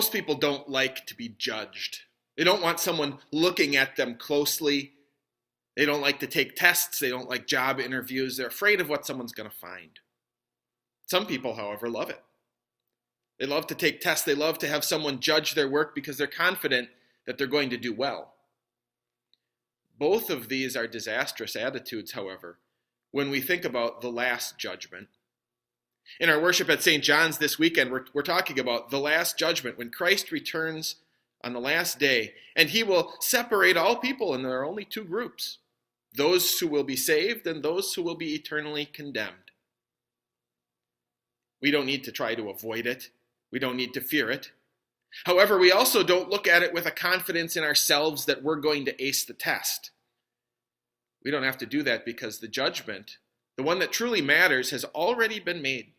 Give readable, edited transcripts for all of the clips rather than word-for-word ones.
Most people don't like to be judged. They don't want someone looking at them closely. They don't like to take tests. They don't like job interviews. They're afraid of what someone's going to find. Some people, however, love it. They love to take tests. They love to have someone judge their work because they're confident that they're going to do well. Both of these are disastrous attitudes, however, when we think about the last judgment. In our worship at St. John's this weekend, we're talking about the last judgment, when Christ returns on the last day, and he will separate all people, and there are only two groups: those who will be saved and those who will be eternally condemned. We don't need to try to avoid it. We don't need to fear it. However, we also don't look at it with a confidence in ourselves that we're going to ace the test. We don't have to do that because the judgment, the one that truly matters, has already been made.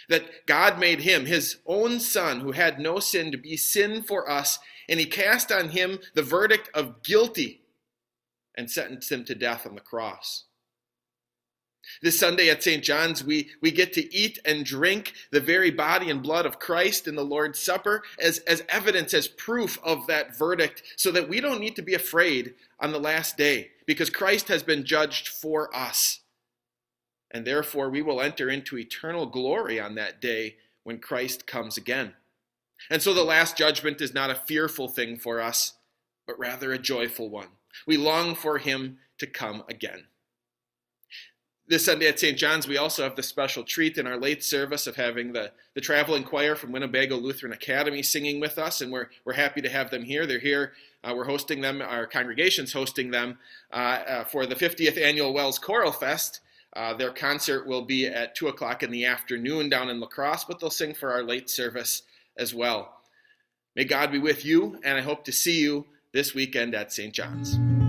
That God made him, his own son, who had no sin, to be sin for us, and he cast on him the verdict of guilty and sentenced him to death on the cross. This Sunday at St. John's, we get to eat and drink the very body and blood of Christ in the Lord's Supper as evidence, as proof of that verdict, so that we don't need to be afraid on the last day, because Christ has been judged for us. And therefore, we will enter into eternal glory on that day when Christ comes again. And so the last judgment is not a fearful thing for us, but rather a joyful one. We long for him to come again. This Sunday at St. John's, we also have the special treat in our late service of having the traveling choir from Winnebago Lutheran Academy singing with us, and we're happy to have them here. They're here. We're hosting them. Our congregation's hosting them for the 50th Annual Wells Choral Fest. Their concert will be at 2 o'clock in the afternoon down in La Crosse, but they'll sing for our late service as well. May God be with you, and I hope to see you this weekend at St. John's.